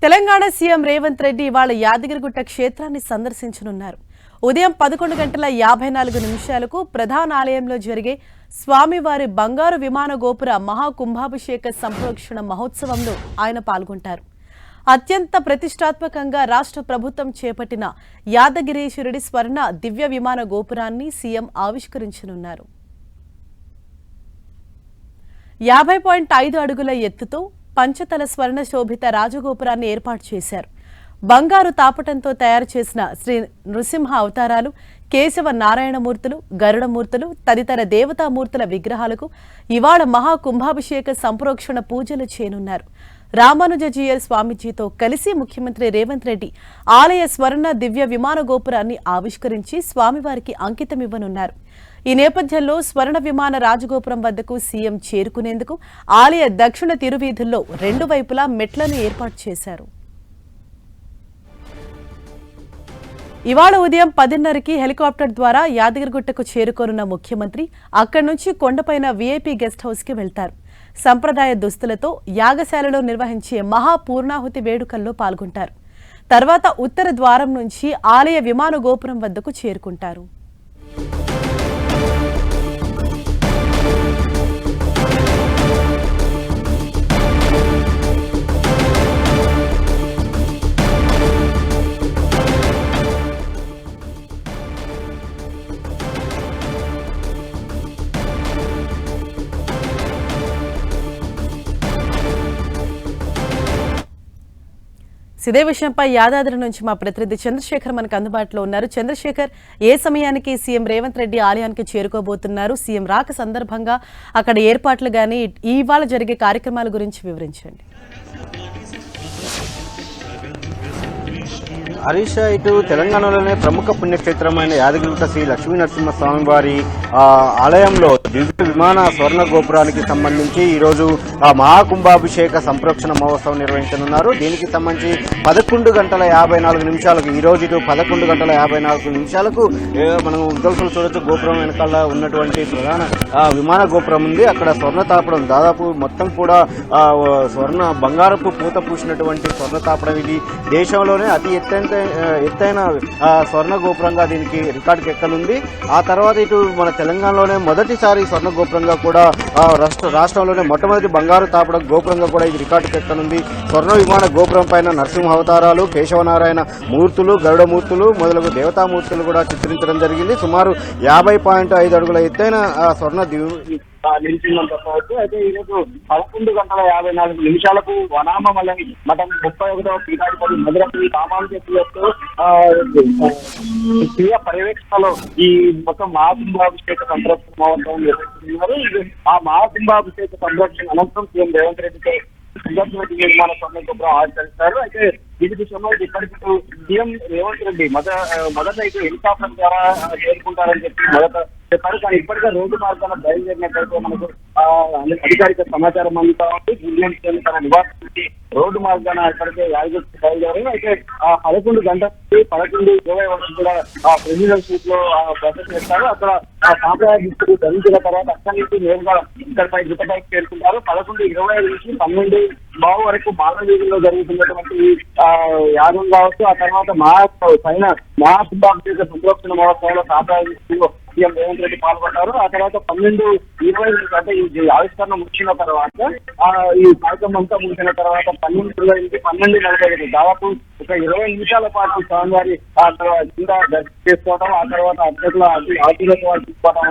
Telangana CM Revanth Reddy ఇవాళ యాదగిరిగుట్ట క్షేత్రాన్ని సందర్శించనున్నారు. ఉదయం 11:54 ప్రధాన ఆలయంలో జరిగే స్వామివారి బంగారు విమాన గోపుర మహాకుంభాభిషేక సంప్రోక్షణ మహోత్సవంలో ఆయన పాల్గొంటారు. అత్యంత ప్రతిష్టాత్మకంగా రాష్ట్ర ప్రభుత్వం చేపట్టిన యాదగిరీశ్వరుడి స్వర్ణ దివ్య విమాన గోపురాన్ని సీఎం ఆవిష్కరించనున్నారు. 50.5 అడుగుల ఎత్తుతో పంచతల స్వర్ణ శోభిత రాజగోపురాన్ని ఏర్పాటు చేశారు. బంగారు తాపటంతో తయారు చేసిన శ్రీ నృసింహ అవతారాలు, కేశవ నారాయణమూర్తులు, గరుడమూర్తులు తదితర దేవతామూర్తుల విగ్రహాలకు ఇవాళ మహాకుంభాభిషేక సంప్రోక్షణ పూజలు చేయనున్నారు. రామానుజీయర్ స్వామీజీతో కలిసి ముఖ్యమంత్రి రేవంత్ రెడ్డి ఆలయ స్వర్ణ దివ్య విమాన గోపురాన్ని ఆవిష్కరించి స్వామివారికి అంకితమివ్వనున్నారు. ఈ నేపథ్యంలో స్వర్ణ విమాన రాజగోపురం వద్దకు సీఎం చేరుకునేందుకు ఆలయ దక్షిణ తిరువీధుల్లో 2 వైపులా మెట్లను ఏర్పాటు చేశారు. ఇవాళ ఉదయం 10:30కి హెలికాప్టర్ ద్వారా యాదగిరిగుట్టకు చేరుకోనున్న ముఖ్యమంత్రి అక్కడి నుంచి కొండపైన వీఐపీ గెస్ట్ హౌస్ కి వెళ్తారు. సంప్రదాయ దుస్తులతో యాగశాలలో నిర్వహించే మహాపూర్ణాహుతి వేడుకల్లో పాల్గొంటారు. తర్వాత ఉత్తర ద్వారం నుంచి ఆలయ విమాన గోపురం వద్దకు చేరుకుంటారు. ఇదే విషయంపై యాదాద్రి నుంచి మా ప్రతినిధి చంద్రశేఖర్ మనకు అందుబాటులో ఉన్నారు. చంద్రశేఖర్, ఏ సమయానికి సీఎం రేవంత్ రెడ్డి ఆలయానికి చేరుకోబోతున్నారు? సీఎం రాక సందర్భంగా అక్కడ ఏర్పాట్లు గానీ ఇవాళ జరిగే కార్యక్రమాల గురించి వివరించండి. హరీష్, ఇటు తెలంగాణలోనే ప్రముఖ పుణ్యక్షేత్రమైన యాదగిరిగుట్ట శ్రీ లక్ష్మీ నరసింహస్వామి వారి ఆలయంలో దివ్య విమాన స్వర్ణ గోపురానికి సంబంధించి ఈరోజు మహాకుంభాభిషేక సంప్రోక్షణ మహోత్సవం నిర్వహించనున్నారు. దీనికి సంబంధించి 11:54 ఈ రోజు ఇటు 11:54 మనం ఉద్దల్సులు చూడొచ్చు. గోపురం వెనకాల ఉన్నటువంటి ప్రధాన విమాన గోపురం ఉంది. అక్కడ స్వర్ణ తాపడం దాదాపు మొత్తం కూడా స్వర్ణ బంగారపు పూత పూసినటువంటి స్వర్ణ తాపడం. ఇది దేశంలోనే అతి ఎత్తైన స్వర్ణ గోపురంగా దీనికి రికార్డుకి ఎక్కనుంది. ఆ తర్వాత ఇటు మన తెలంగాణలోనే మొదటిసారి స్వర్ణ గోపురంగా కూడా రాష్ట్రంలోనే మొట్టమొదటి బంగారు తాపడం గోపురంగా కూడా ఇది రికార్డుకి ఎక్కనుంది. స్వర్ణ విమాన గోపురం పైన నరసింహ అవతారాలు, కేశవనారాయణ మూర్తులు, గరుడమూర్తులు మొదలగు దేవతామూర్తులు కూడా చిత్రించడం జరిగింది. సుమారు 50.5 అడుగుల ఎత్తైన స్వర్ణ నిలిచిందని చెప్పవచ్చు. అయితే ఈరోజు 11:54 వనామలై మఠం 31వ పీఠాధిపతి మధురశ్రీ రామానుజీయర్తో స్వీయ పర్యవేక్షణలో ఈ మొత్తం మహాకుంభాభిషేక సంరక్షణ మహోత్సవం నిర్వహిస్తున్నారు. ఆ మహాకుంభాభిషేక సంరక్షణ అనంతరం సీఎం రేవంత్ రెడ్డితో నిర్మాణ స్వర్ణ గోపురం ఆవిష్కరిస్తారు. అయితే దీనికి సంబంధించి ఇప్పటికీ సీఎం రేవంత్ రెడ్డి మొదట అయితే హెలికాప్టర్ ద్వారా చేరుకుంటారని చెప్పి మొదట చెప్పారు. కానీ ఇప్పటికే రోడ్డు మార్గాన బయలుదేరినట్లయితే మనకు అధికారిక సమాచారం అంతా ఉంది. తన నివాసానికి రోడ్డు మార్గాన ఇప్పటికే యాదగిరి బయలుదేరారు. అయితే 11 గంటలకి 11:20 వరకు కూడా ప్రెసిడెంట్ సీట్ లో ప్రదర్శన చేస్తారు. అక్కడ సాంప్రదాయ దుస్తులు ధరించిన తర్వాత అక్కడి నుంచి నేరుగా ఇక్కడపై గుట్టపైకి చేరుకుంటారు. 11:25 నుంచి 12:00 వరకు బాలవీధుల్లో జరుగుతున్నటువంటి యాగం కావచ్చు. ఆ తర్వాత మహాకుంభాభిషేక సంరక్షణ మహోత్సవంలో సాంప్రదాయ దుస్తులు సీఎం రేవంత్ రెడ్డి పాల్గొంటారు. ఆ తర్వాత 12:20 అంటే ఈ ఆవిష్కరణ ముగిసిన తర్వాత ఈ కార్యక్రమం అంతా ముగిసిన తర్వాత 12:45 దాదాపు ఒక 20 నిమిషాల పాటు స్వామివారి కింద దర్శనం చేసుకోవడం, ఆ తర్వాత అర్చకుల ఆశీర్వాదాలు తీసుకోవడం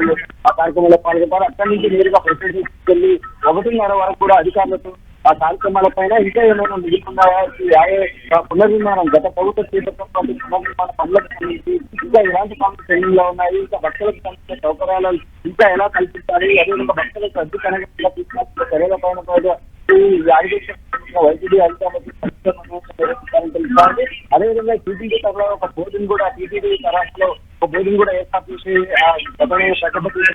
ఆ కార్యక్రమంలో పాల్గొంటారు. అక్కడి నుంచి నేరుగా ప్రెసిడెంట్ వెళ్ళి 1:30 వరకు కూడా అధికారులతో ఆ కార్యక్రమాల పైన ఇంకా ఏమైనా మిగులున్నాయా, పునర్నిర్మాణం గత ప్రభుత్వ చేపట్టినటువంటి పునర్నిర్మాణ పనులకు సంబంధించి ఇంకా ఎలాంటి పనులు పెండింగ్ లో ఉన్నాయి, ఇంకా భక్తులకు సంబంధించిన సౌకర్యాలను ఇంకా ఎలా కల్పించాలి, అదేవిధంగా భక్తులకు అద్భుతంగా తీసుకోవాల్సిన చర్యల పైన వైద్యుడి అధికారులకు అదేవిధంగా టీటీడీ తరలో ఒక బోర్డును కూడా టీటీడీ తరహాలో ఒక బోర్డును కూడా ఏర్పాటు చేసి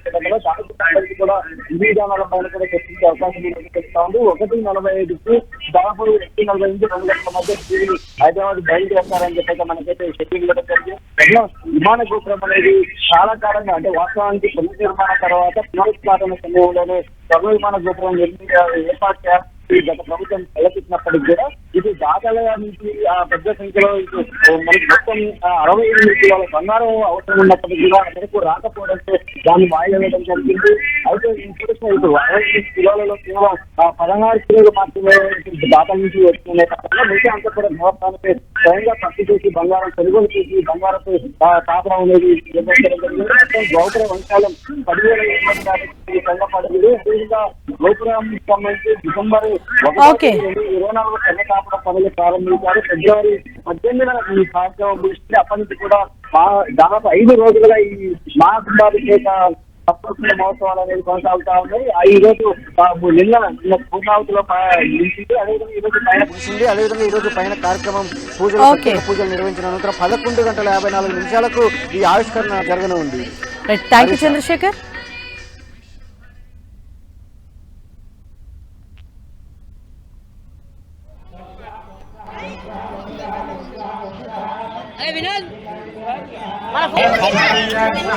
గతంలో దానికి కూడా విధి విధానాల పైన కూడా చర్చించే అవకాశం తెలుస్తా ఉంది. 1:45కి దాదాపు 1:40 నుంచి 2 గంటల మధ్య హైదరాబాద్ బయలుదేరుతారని చెప్పి మనకైతే షెడ్యూల్ కూడా జరిగింది. విమాన గోపురం అనేది చాలా కాలంగా అంటే వాస్తవానికి పునర్నిర్మాణ తర్వాత పునరుత్పాదన సమయంలోనే స్వర్ణ విమాన గోపురం ఏర్పాటు చేయాలి గత ప్రభుత్వం తలపెట్టినప్పటికీ కూడా ఈ ఇటు దాతల నుంచి పెద్ద సంఖ్యలో ఇటు మనకి మొత్తం 68 కిలోల బంగారం అవసరం ఉన్నప్పటికీ కూడా అతనికి రాకపోవడంతో దాన్ని వాయిదా వేయడం జరిగింది. అయితే ఇప్పుడు ఇటు 68 కిలోలలో కేవలం 16 కిలోలు మాత్రమే దాతల నుంచి వస్తున్నాయి కాకుండా మిగతా అంతా కూడా దేవస్థానంపై స్వయంగా ఖర్చు చేసి బంగారం కొనుగోలు చేసి బంగారంపై కాపురం అనేది నిర్వహించడం జరిగింది. గోపుర వంశాలం 10,000 సంఘపడింది. అదేవిధంగా గోపురం సంబంధించి డిసెంబర్ 2024 సంఘ కాపురం పనులు ప్రారంభించారు. ఫిబ్రవరి 18న ఈ కార్యక్రమం ముగిసింది. అప్పటి నుంచి కూడా దాదాపు 5 రోజులుగా ఈ మహాకుంభాభిషేక సప్తశృంగ మహోత్సవాలు అనేది కొనసాగుతా ఉన్నాయి. ఈ రోజు నిన్న పూర్ణావతిలో నిలిచింది. అదేవిధంగా ఈ రోజు పైన ముగిసింది. అదేవిధంగా ఈ రోజు పైన కార్యక్రమం పూజలు నిర్వహించిన అనంతరం 11:54 ఈ ఆవిష్కరణ జరగనుంది. Thank you Chandrasekhar. వినోద్